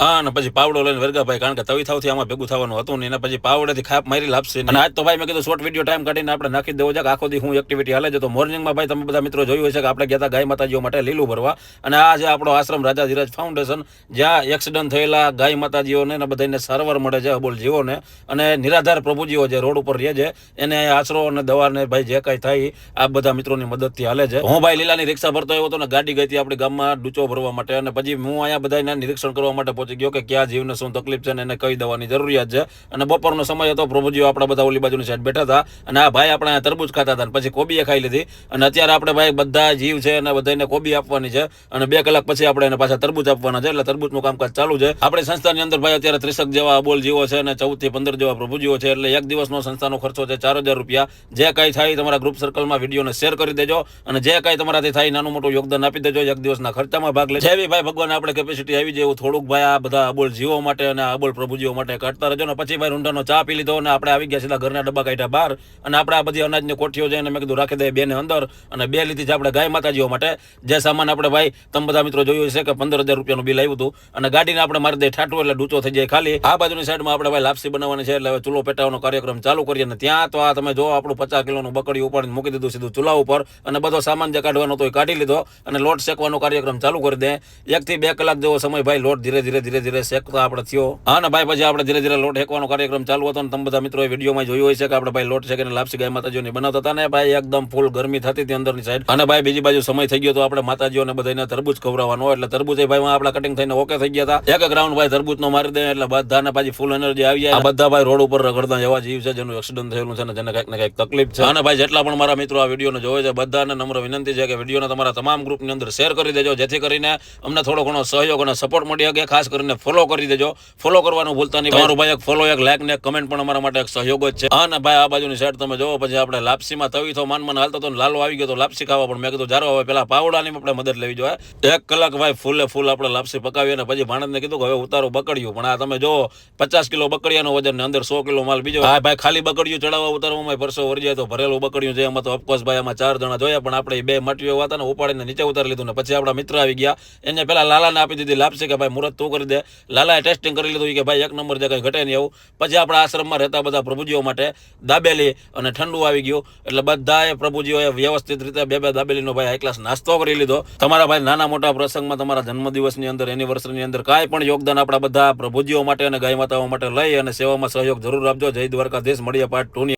હા, અને પછી પાવડો લઈને વર્ગા ભાઈ, કારણ કે તવીથાવથી આમાં ભેગું થવાનું હતું ને, એના પછી પાવડેથી ખાપ મારી લાપસી. અને આજ તો ભાઈ મેં કીધું શોર્ટ વિડીયો ટાઈમ કાઢીને આપણે નાખી દેવો છે કે આખો દી હું એક્ટિવિટી હાલે છે. તો મોર્નિંગમાં ભાઈ તમે બધા મિત્રો જોયું હશે કે આપણે ગયા હતા ગાય માતાજીઓ માટે લીલું ભરવા, અને આ છે આપણો આશ્રમ રાજા ધીરજ ફાઉન્ડેશન, જ્યાં એક્સિડન્ટ થયેલા ગાય માતાજીઓને ને બધાને સારવાર મળે છે, અબોલ જીવોને, અને નિરાધાર પ્રભુજીઓ જે રોડ ઉપર રહે છે એને આશરો અને દવા ને ભાઈ જે કાંઈ થાય આ બધા મિત્રોની મદદથી હાલે છે. હું ભાઈ લીલાની રિક્ષા ભરતો આવ્યો હતો ને ગાડી ગઈ હતી આપણી ગામમાં ડૂચો ભરવા માટે, અને પછી હું અહીંયા બધાના નિરીક્ષણ કરવા માટે પહોંચી ગયો કે ક્યાં જીવને શું તકલીફ છે ને એને કઈ દવાની જરૂરિયાત છે. અને બપોરનો સમય હતો, પ્રભુજીઓ આપણા બધા ઓલી બાજુની સાઈડ બેઠા હતા, અને આ ભાઈ આપણે તરબૂચ ખાતા હતા, પછી કોબીએ ખાઈ લીધી. અને અત્યારે આપણે ભાઈ બધા જીવ છે અને બધાને કોબી આપવાની છે, અને 2 કલાક પછી આપણે એને પાછા તરબૂચ આપવાના છે, એટલે તરબૂચનું કામકાજ ચાલુ છે. આપણી સંસ્થાની અંદર ભાઈ અત્યારે 30 જેવા અબોલ જીવો છે અને 14 થી 15 જેવા પ્રભુજીઓ છે, એટલે એક દિવસનો સંસ્થાનો ખર્ચો છે 4000 રૂપિયા. જે કાંઈ થાય તમારા ગ્રુપ સર્કલમાં વિડીયોને શેર કરી દેજો, અને જે કાંઈ તમારાથી થાય નાનું મોટું યોગદાન આપી દેજો. એક દિવસના ખર્ચામાં ભાગ લે. જેવી ભાઈ ભગવાન આપણે કેપેસિટી આવી જાય એવું થોડુંક ભાઈ આ બધા અબોલ જીવો માટે અને અબોલ પ્રભુજીઓ માટે કાઢતા રહેજો. ને પછી ભાઈ રૂંઢાનો ચા પી લીધો, અને આપણે આવી ગયા સીધા ઘરના ડબ્બા કાઢ્યા બહાર, અને આપણે આ બધી અનાજની કોઠીઓ જઈને મેં કીધું રાખી દઈએ 2 ને અંદર, અને 2 લીધી છે આપણે ગાય માતાજીઓ માટે. જે સામાન આપણે ભાઈ તમે બધા મિત્રો જોયું છે કે 15000 રૂપિયાનું બિલ આવ્યું હતું, અને ગાડીને આપણે મારી દઈએ ઠાઠું એટલે ડૂચો થઈ જાય ખાલી. આ બાજુની સાઈડમાં આપણે ભાઈ લાપસી બનાવવાની છે, એટલે હવે ચૂલો પેટાવાનો કાર્યક્રમ ચાલુ કરીએ. અને ત્યાં તો આ તમે જો આપણું 50 કિલોનું બકડી ઉપાડીને મૂકી દીધું સીધું ચૂલા ઉપર, અને બધો સામાન જે કાઢવાનો હતો એ કાઢી લીધો, અને લોટ શેકવાનો કાર્યક્રમ ચાલુ કરી દે. 1 થી 2 કલાક જેવો સમય ભાઈ લોટ ધીરે ધીરે શેકતા આપણે થયો. હા ને ભાઈ પછી આપણે ધીરે લોટ શેકવાનો કાર્યક્રમ ચાલુ હતો, અને તમે બધા મિત્રો વિડીયોમાં જોયું હોય છે કે આપણે ભાઈ લોટ શેકીને લાપસી ગાય માતાજીઓની બનાવતા હતા, ને ભાઈ એકદમ ફૂલ ગરમી થતી હતી અંદરની સાઈડ. અને ભાઈ બીજી બાજુ સમય થઈ ગયો તો આપણે માતાજીઓને બધાને તરબૂચ ખવડાવવાનો, એટલે તરબૂચ ભાઈ આપણા કટિંગ થઈને ઓકે થઈ ગયા હતા. એક રાઉન્ડ ભાઈ તરબૂચનો મારી દે એટલે બધાને પાછી ફૂલ એનર્જી આવી જાય. આ બધા ભાઈ રોડ ઉપર રખડતા એવા જીવ છે જેનું એક્સિડન્ટ થયેલું છે ને જેને કંઈક ને કંઈક તકલીફ છે. અને ભાઈ જેટલા પણ મારા મિત્રો આ વિડીયોને જોવે છે બધાને નમ્ર વિનંતી છે કે વિડીયોને તમારા તમામ ગ્રુપની અંદર શેર કરી દેજો, જેથી કરીને અમને થોડો ઘણો સહયોગ અને સપોર્ટ મળી શકે. ખાસ કરીને ફોલો કરી દેજો, ફોલો કરવાનું ભૂલતા નહીં. તમારું ભાઈ એક ફોલો, એક લાઈક ને એક કમેન્ટ પણ અમારા માટે એક સહયોગ જ છે. અને ભાઈ આ બાજુની સાઈડ તમે જોવો, પછી આપણે લાપસીમાં તવીથો માન હાલતો હતો, લાલો આવી ગયો તો લાપસી ખાવા, પણ મેં કીધું જારો હવે પેલા પાવડાની આપણે મદદ લેવી જોઈએ. 1 કલાક ભાઈ ફૂલે ફૂલ આપણે લાપસી પકાવી, અને પછી ભાણેજને કીધું કે હવે ઉતારો બકડ્યું. પણ આ તમે જો 50 કિલો બકડિયાનું વજન ને અંદર 100 કિલો માલ બીજો. હા ભાઈ ખાલી બકડિયું ચડાવવા ઉતારવામાં પરસો વરી જાય તો ભરેલું બકડિયું છે. એમાં તો ઓફકોર્સ ભાઈ આમાં 4 જણા જોયા, પણ આપણે 2 મટીઓ હતા ને ઉપાડીને નીચે ઉતારી લીધું. ને પછી આપણા મિત્ર આવી ગયા, એને પેલા લાલાને આપી દીધી લાપસી કે ભાઈ મુહૂર્ત તું કરી દે. લાલાએ ટેસ્ટિંગ કરી લીધું કે ભાઈ 1 નંબર જે કંઈ ઘટે નહીં એવું. પછી આપણા આશ્રમમાં રહેતા બધા પ્રભુજીઓ માટે દાબેલી અને ઠંડુ આવી ગયું, એટલે બધાએ પ્રભુજીઓએ વ્યવસ્થિત રીતે 2 દાબેલીનો ભાઈ હાઈ ક્લાસ નાસ્તો કરી લીધો. તમારા ભાઈ નાના મોટા પ્રસંગમાં, તમારા જન્મદિવસની અંદર, એનિવર્સરીની અંદર કાંઈ પણ યોગદાન આપણા બધા પ્રભુજીઓ માટે અને ગાય માતાઓ માટે લઈ અને સેવામાં સહયોગ જરૂર આપજો. જય દ્વારકાધીશ. મળીએ પાર્ટ 2 ની.